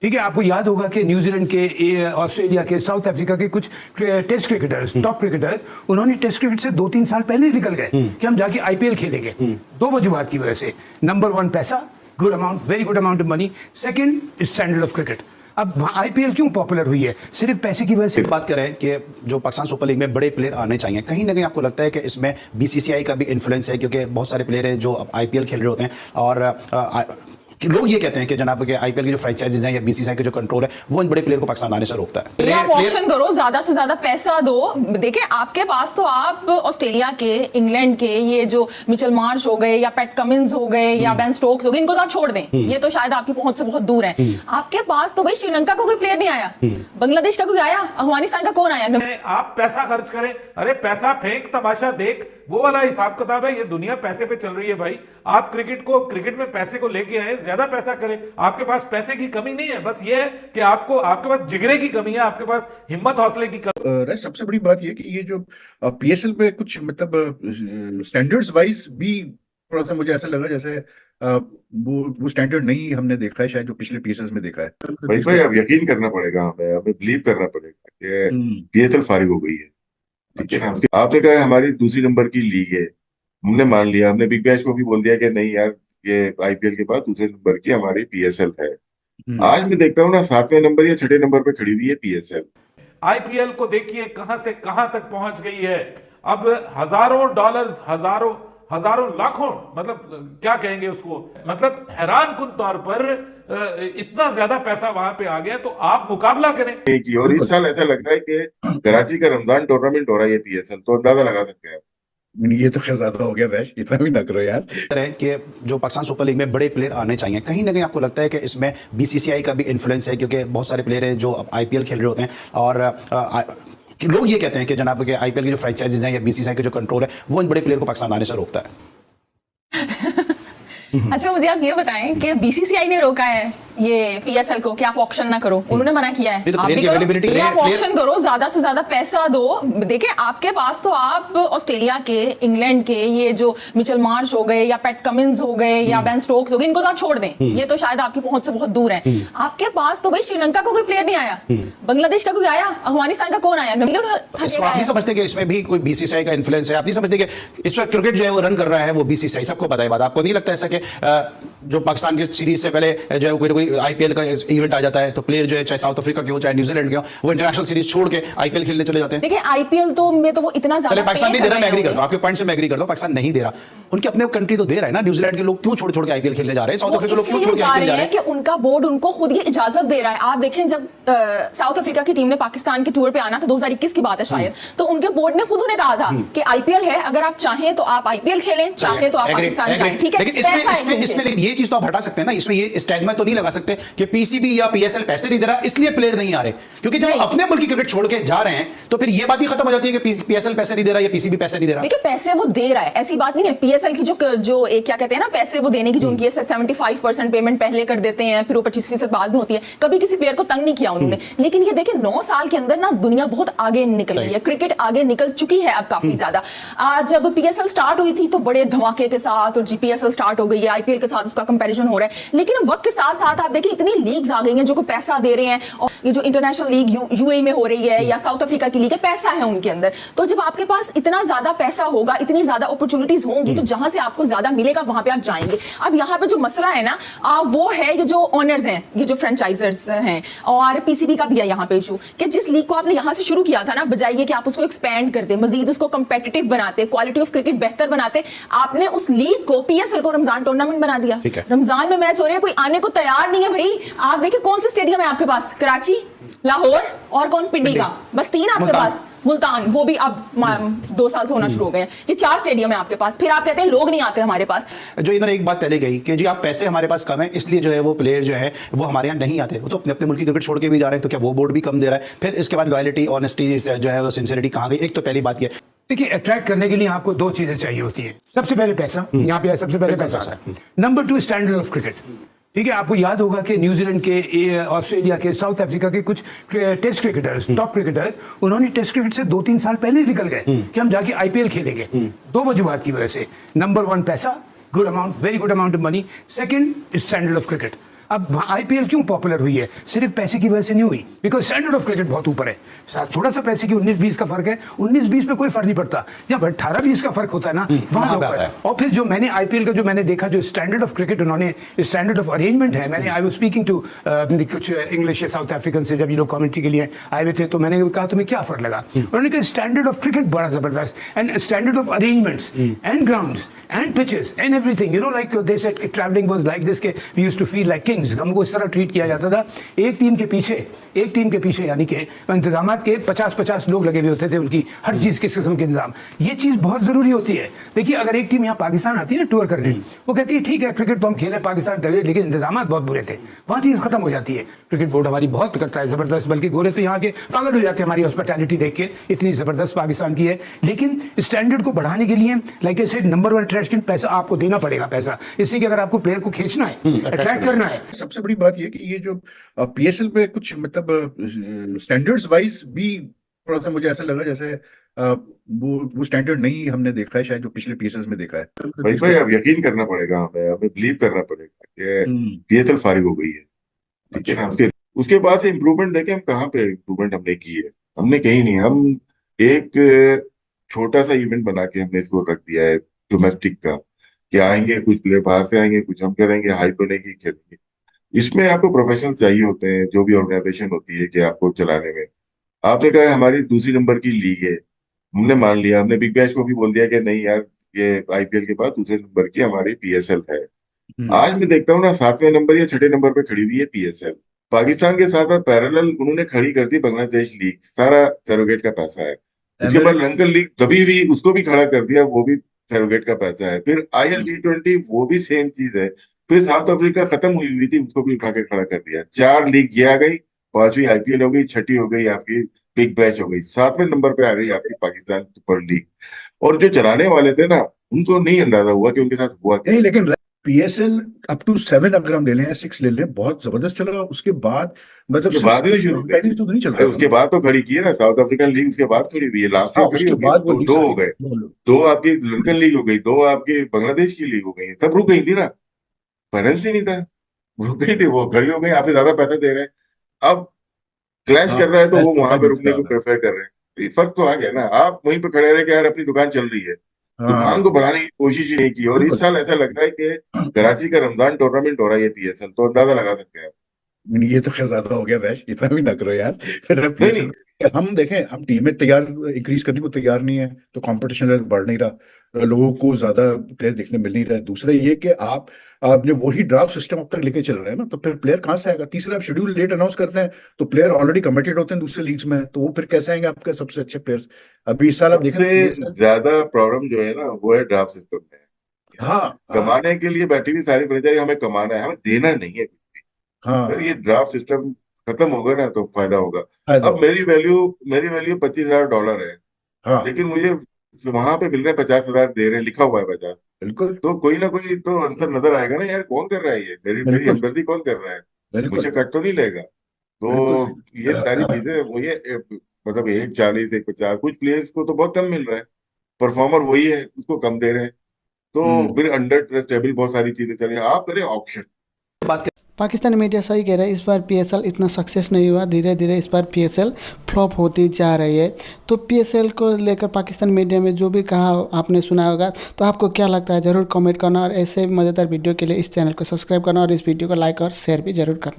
ठीक है, आपको याद होगा कि न्यूजीलैंड के, ऑस्ट्रेलिया के, साउथ अफ्रीका के कुछ टेस्ट क्रिकेटर्स, टॉप क्रिकेटर्स, उन्होंने टेस्ट क्रिकेट से 2-3 साल पहले निकल गए कि हम जाके आईपीएल खेलेंगे। दो वजूहात की वजह से। नंबर 1 पैसा, good amount, very good amount of money. Second standard of cricket. अब आईपीएल क्यों पॉपुलर हुई है? सिर्फ पैसे की वजह से। बात करें कि जो पाकिस्तान सुपर लीग में बड़े प्लेयर आने चाहिए, कहीं ना कहीं आपको लगता है कि इसमें बीसीसीआई का भी इन्फ्लुएंस है, क्योंकि बहुत सारे प्लेयर हैं जो आईपीएल खेल रहे होते हैं और लोग ये कहते हैं कि जनाब के आईपीएल की जो फ्रेंचाइजीज हैं या बीसीसीआई का जो कंट्रोल है वो इन बड़े प्लेयर को पाकिस्तान आने से रोकता है। आप ऑप्शन करो, ज्यादा से ज्यादा पैसा दो। देखिए आपके पास तो आप ऑस्ट्रेलिया के, इंग्लैंड के, ये जो मिचेल मार्श हो गए या पैट कमिंस हो गए या बेन स्टोक्स हो गए, इनको तो आप छोड़ दें, ये तो शायद आपकी पहुंच से बहुत दूर है। आपके पास तो भाई श्रीलंका का कोई प्लेयर नहीं आया, बांग्लादेश का कोई आया, अफगानिस्तान का कौन आया? आप पैसा खर्च करें, अरे पैसा फेंक तमाशा देख, वो वाला हिसाब किताब है। ये दुनिया पैसे पे चल रही है भाई। आप क्रिकेट में पैसे को लेके आए, ज्यादा पैसा करें। आपके पास पैसे की कमी नहीं है, बस ये है कि आपके पास जिगरे की कमी है, आपके पास हिम्मत हौसले की कमी। सबसे बड़ी बात ये कि ये जो पीएसएल पे कुछ मतलब स्टैंडर्ड्स वाइज भी थोड़ा सा मुझे ऐसा लगा जैसे वो स्टैंडर्ड नहीं हमने देखा है शायद जो पिछले पीएसएल में देखा है। भाई अब यकीन करना पड़ेगा, हमें बिलीव करना पड़ेगा कि पीएसएल फारिग हो गई है। आपने कहा हमारी दूसरी नंबर की लीग है, हमने मान लिया, हमने बिग बैश को भी बोल दिया कि नहीं यार, ये आईपीएल के बाद दूसरे नंबर की हमारी पीएसएल है। आज मैं देखता हूँ ना 7वें नंबर या 6ठे नंबर पे खड़ी हुई है पीएसएल। आईपीएल को देखिए कहां से कहां तक पहुंच गई है। अब हजारों डॉलर्स, हजारों लाखों, मतलब क्या कहेंगे उसको, मतलब हैरान कुन तौर पर इतना ज्यादा पैसा वहां पे आ गया। तो आप मुकाबला करें। और इस साल ऐसा लगता है कि कराची का रमजान टूर्नामेंट हो रहा है पीएसएल, तो अंदाजा लगा सकते हैं। ये तो खैर ज्यादा हो गया वैश, इतना भी ना करो यार। कि जो पाकिस्तान सुपर लीग में बड़े प्लेयर आने चाहिए, कहीं ना कहीं आपको लगता है कि इसमें बीसीसीआई का भी इन्फ्लुएंस है, क्योंकि बहुत सारे प्लेयर हैं जो आईपीएल खेल रहे होते हैं और लोग ये कहते हैं कि जनाब के आईपीएल की जो फ्रेंचाइजीज हैं या बीसीसीआई का जो कंट्रोल है वो इन बड़े प्लेयर को पाकिस्तान आने से रोकता है। अच्छा मुझे आप ये बताएं कि बीसीसीआई ने रोका है ये पीएसएल को कि आप ऑक्शन ना करो, उन्होंने मना किया है। तो आप भी करो, आप ऑक्शन करो, ज्यादा से ज्यादा पैसा दो। देखिए आपके पास तो आप ऑस्ट्रेलिया के, इंग्लैंड के, ये जो मिचेल मार्श हो गए या पैट कमिंस हो गए या बेन स्टोक्स हो गए, इनको तो आप छोड़ दें, ये तो शायद आपकी पहुंच से बहुत दूर है। आपके पास तो भाई श्रीलंका का कोई प्लेयर नहीं आया, बांग्लादेश का कोई आया, अफगानिस्तान का कौन आया? आप नहीं समझते कि इसमें भी कोई बीसीसीआई का इन्फ्लुएंस है? आप नहीं समझते कि इस वक्त क्रिकेट जो है वो रन कर रहा है वो बीसीसीआई? सबको पता है बात। आपको नहीं लगता ऐसा कि जो पाकिस्तान की सीरीज से पहले जो है कोई आईपीएल का इवेंट आ जाता है तो प्लेयर जो है चाहे साउथ अफ्रीका के हो चाहे न्यूजीलैंड के हो, वो इंटरनेशनल सीरीज छोड़ के आईपीएल खेलने चले जाते हैं? देखिए आईपीएल तो में तो वो इतना ज्यादा पाकिस्तान नहीं दे रहा, मैं एग्री करता हूं, आपके पॉइंट से मैं एग्री करता हूं, पाकिस्तान नहीं दे रहा, उनके अपने कंट्री तो दे रहा है ना। न्यूजीलैंड के लोग क्यों छोड़ के आईपीएल खेलने जा रहे हैं? साउथ अफ्रीका के लोग क्यों छोड़ के आईपीएल जा रहे हैं? कि उनका बोर्ड उनको खुद ये इजाजत दे रहा है। आप देखें जब साउथ अफ्रीका की टीम ने पाकिस्तान के टूर पे आना था, 2021 की बात है शायद, तो उनके बोर्ड ने खुद उन्हें कहा था कि आईपीएल है, अगर आप चाहें तो आप आईपीएल खेलें, चाहें तो आप पाकिस्तान जाएं। ठीक है, इसमें ये चीज तो आप हटा सकते हैं ना, इसमें ये स्टैग्मा तो नहीं लगा सकते कि पीसीबी या पीएसएल पैसे नहीं दे रहा इसलिए प्लेयर नहीं आ रहे, क्योंकि जब अपने मुल्क की क्रिकेट छोड़ के जा रहे हैं तो फिर ये बात ही खत्म हो जाती है कि पीएसएल पैसे नहीं दे रहा या पीसीबी पैसे नहीं दे रहा। देखिए पैसे वो दे रहा है, ऐसी बात नहीं है। पीएसएल की जो एक क्या कहते हैं ना, पैसे वो देने की जो उनकी 75% पेमेंट पहले कर देते हैं, फिर वो 25% बाद में होती है। कभी किसी प्लेयर को तंग नहीं किया उन्होंने। लेकिन ये देखिए 9 साल के अंदर ना दुनिया बहुत आगे निकल गई है, क्रिकेट आगे निकल चुकी है अब काफी ज्यादा। जब पीएसएल स्टार्ट हुई थी तो बड़े धमाके के साथ, और जीपीएसएल स्टार्ट हो गई है, आईपीएल के साथ उसका कंपैरिजन हो रहा है। लेकिन वक्त के साथ साथ आप देखिए इतनी लीग्स आ गई हैं जो पैसा दे रहे हैं, और ये जो इंटरनेशनल लीग यूएई में हो रही है या साउथ अफ्रीका की लीग है, पैसा है उनके अंदर। तो जब आपके पास इतना ज्यादा पैसा होगा, इतनी ज्यादा अपॉर्चुनिटीज होंगी, तो जहां से आपको ज्यादा मिलेगा वहां पे आप जाएंगे। अब यहाँ पे जो मसला है ना वो है ये जो ऑनर्स हैं, ये जो फ्रेंचाइजर्स हैं, और पीसीबी का भी है यहाँ पे इशू कि जिस लीग को आपने यहाँ से शुरू किया था ना, बजाय कि आप उसको एक्सपेंड करते, मजीद उसको कंपेटिटिव बनाते, क्वालिटी ऑफ क्रिकेट बेहतर बनाते, आपने उस लीग को, पीएसएल को, रमजान टूर्नामेंट बना दिया। रमजान में मैच हो रहे हैं, कोई आने को तैयार नहीं है भाई। आप देखिए कौन से स्टेडियम है आपके पास, कराची, लाहौर और कौन, पिंडी का, बस 3 आपके पास, मुल्तान, वो भी अब 2 साल से होना शुरू हो गए। ये 4 स्टेडियम है आपके पास। फिर आप कहते हैं लोग नहीं आते हमारे पास। जो इधर एक बात पहले गई कि जी आप पैसे हमारे पास कम है इसलिए जो है वो प्लेयर जो है वो हमारे यहाँ नहीं आते, वो तो अपने मुल्क की क्रिकेट छोड़ के भी जा रहे हैं, तो क्या वो बोर्ड भी कम दे रहा है? फिर इसके बाद लॉयल्टी, ऑनेस्टी जो है वो सिंसियरिटी कहाँ गई? एक तो पहली बात ये, देखिए अट्रैक्ट करने के लिए आपको 2 चीजें चाहिए होती है। सबसे पहले पैसा, यहाँ पे सबसे पहले पैसा आता है। Number 2 standard of cricket. ठीक है, आपको याद होगा कि न्यूजीलैंड के, ऑस्ट्रेलिया के, साउथ अफ्रीका के कुछ टेस्ट क्रिकेटर्स, टॉप क्रिकेटर्स, उन्होंने टेस्ट क्रिकेट से 2-3 साल पहले निकल गए कि हम जाके आईपीएल खेलेंगे। 2 वजूहात की वजह से। नंबर 1 पैसा, good amount, very good amount of money. Second standard of cricket. अब वहाँ IPL क्यों पॉपुलर हुई है? सिर्फ पैसे की वजह से नहीं हुई, बिकॉज स्टैंडर्ड ऑफ क्रिकेट बहुत ऊपर है। थोड़ा सा पैसे की 19-20 का फर्क है, 19-20 में कोई फर्क नहीं पड़ता, जब 18-20 का फर्क होता है ना वहाँ पे आता है। और फिर जो मैंने IPL का जो मैंने देखा, जो स्टैंडर्ड ऑफ क्रिकेट उन्होंने, स्टैंडर्ड ऑफ अरेंजमेंट है, मैंने आई वाज स्पीकिंग टू कुछ इंग्लिश साउथ अफ्रीकन से, जब ये लोग कमेंट्री के लिए आए हुए थे, तो मैंने कहा तुम्हें क्या फर्क लगा? उन्होंने कहा स्टैंडर्ड ऑफ क्रिकेट बड़ा जबरदस्त, and standard of arrangements and grounds and pitches and everything, you know, like they said कि ट्रैवलिंग वाज लाइक दिस, के we used to feel like kings. हमको इस तरह ट्रीट किया जाता था। एक टीम के पीछे यानी कि इंतजाम के 50-50 लोग लगे हुए होते थे, उनकी हर चीज किस किस्म के इंतजाम। ये चीज बहुत जरूरी होती है। देखिए, अगर एक टीम यहाँ पाकिस्तान आती है ना टूर करने, वो कहती है ठीक है क्रिकेट तो हम खेले पाकिस्तान तक, लेकिन इंतजाम बहुत बुरे थे, वहाँ चीज खत्म हो जाती है। क्रिकेट बोर्ड हमारी बहुत करता है जबरदस्त, बल्कि गोरे तो यहाँ के पागल हो जाते हैं हमारी हॉस्पिटैलिटी देख के, इतनी जबरदस्त पाकिस्तान की है। लेकिन स्टैंडर्ड को बढ़ाने के लिए, like I said, number 1 attraction पैसा आपको देना पड़ेगा, पैसा, इसलिए कि अगर आपको प्लेयर को खींचना है, अट्रैक्ट करना है। सबसे बड़ी बात ये कि ये जो PSL पे कुछ मतलब स्टैंडर्ड्स वाइज भी थोड़ा सा मुझे ऐसा लगा जैसे वो स्टैंडर्ड नहीं हमने देखा है शायद जो पिछले PSL में देखा है। भाई अब यकीन करना पड़ेगा, हमें बिलीव करना पड़ेगा कि PSL फारिग हो गई है, ठीक है ना। उसके बाद से इम्प्रूवमेंट देखे, हम कहाँ पे इम्प्रूवमेंट हमने की है? हमने कहीं नहीं। हम एक छोटा सा इवेंट बना के हमने इसको रख दिया है डोमेस्टिक का, कि आएंगे कुछ प्लेयर बाहर से आएंगे, कुछ हम करेंगे, हाइप बनेगी, खेलेंगे। इसमें आपको प्रोफेशनल चाहिए होते हैं, जो भी ऑर्गेनाइजेशन होती है कि आपको चलाने में। आपने कहा हमारी दूसरी नंबर की लीग है, हमने मान लिया, हमने बिग बैश को भी बोल दिया कि नहीं यार, ये IPL के बाद दूसरे नंबर की हमारी PSL है। आज मैं देखता हूँ ना, 7वें नंबर या 6ठे नंबर पे खड़ी हुई है PSL। पाकिस्तान के साथ पैरेलल उन्होंने खड़ी कर दी बांग्लादेश लीग, सारा सैरोगेट का पैसा है। उसके बाद लंकन लीग तभी भी उसको भी खड़ा कर दिया, वो भी सैरोगेट का पैसा है। फिर IL T20 वो भी सेम चीज है। फिर साउथ अफ्रीका खत्म हुई थी, उसको भी उठा के खड़ा कर दिया। 4 लीग ये आ गई, 5वीं IPL हो गई, 6ठी हो गई आपकी बिग बैच हो गई, 7वें नंबर पे आ गई आपकी पाकिस्तान सुपर लीग। और जो चलाने वाले थे ना, उनको नहीं अंदाजा हुआ कि उनके साथ हुआ क्या। नहीं, लेकिन PSL अप टू 7 अगर हम ले लें, 6 ले लें, बहुत जबरदस्त चला। उसके बाद मतलब उसके बाद ही शुरू पहले तो नहीं चलता। उसके बाद तो खड़ी की है ना साउथ अफ्रीकन लीग, उसके बाद खड़ी हुई है, लास्ट में खड़ी उसके हो गई। बाद वो दो हो गए, 2 आपकी लंकन लीग हो गई, 2 आपकी बांग्लादेश की लीग हो गई, सब रुक गई थी ना, फाइनेंस ही नहीं था, रुक गई थी, वो खड़ी हो गई। आपसे ज्यादा पैसा दे रहे हैं, अब क्लैश कर रहा है तो वो वहां पे रुकने को प्रेफर कर रहे हैं। तो ये फर्क तो आ गया ना। आप वहीं पे खड़े रहे कि यार अपनी दुकान चल रही है, दुकान को बढ़ाने की कोशिश ही नहीं की। और इस साल ऐसा लगता है कि कराची का रमजान टूर्नामेंट हो रहा है ये PSL, तो अंदाजा लगा सकते हैं आप। ये तो खैर ज्यादा हो गया बैश, इतना भी ना करो यार। फिर अब नहीं, PSL हम देखें, हम टीमें तैयार इंक्रीज करने को तैयार नहीं है, तो कंपटीशन बढ़ नहीं रहा, लोगों को ज्यादा प्लेयर देखने मिल नहीं रहा है। दूसरा ये कि आपने वही ड्राफ्ट सिस्टम अब तक लेके चल रहे हैं ना, तो फिर प्लेयर कहाँ से आएगा? तीसरा, आप शेड्यूल लेट अनाउंस करते हैं तो प्लेयर ऑलरेडी कमिटेड होते हैं दूसरे लीग्स में, तो वो फिर कैसे आएंगे आपके सबसे अच्छे प्लेयर्स? अभी इस साल आप देखें, सबसे ज्यादा प्रॉब्लम जो है ना, वो है ड्राफ्ट सिस्टम में। हाँ, कमाने के लिए बैठी हुई सारी फ्रेंचाइजी, हमें कमाना है, हमें देना नहीं है। हाँ, अगर ये ड्राफ्ट सिस्टम खत्म होगा ना तो फायदा होगा। फायदा अब मेरी वैल्यू $25,000 है, हाँ, लेकिन मुझे वहां पे मिल रहे हैं 50,000 दे रहे हैं, लिखा हुआ है 50। बिल्कुल, तो कोई ना कोई तो आंसर नजर आएगा ना यार, कौन कर रहा है ये, मेरी बिल्कुल, हमदर्दी कौन कर रहा है, बिल्कुल, मुझे कट तो नहीं लेगा। बिल्कुल। तो ये सारी चीजें मुझे मतलब 140 150, कुछ प्लेयर्स को तो बहुत कम मिल रहा है, परफॉर्मर वही है उसको कम दे रहे हैं। तो फिर अंडर टेबल बहुत सारी चीजें चल रही है। आप करें ऑप्शन। पाकिस्तानी मीडिया सही कह रहा है, इस बार PSL इतना सक्सेस नहीं हुआ, धीरे धीरे इस बार PSL फ्लॉप होती जा रही है। तो PSL को लेकर पाकिस्तान मीडिया में जो भी कहा आपने सुना होगा, तो आपको क्या लगता है ज़रूर कमेंट करना, और ऐसे मज़ेदार वीडियो के लिए इस चैनल को सब्सक्राइब करना और इस वीडियो को लाइक और शेयर भी ज़रूर करना।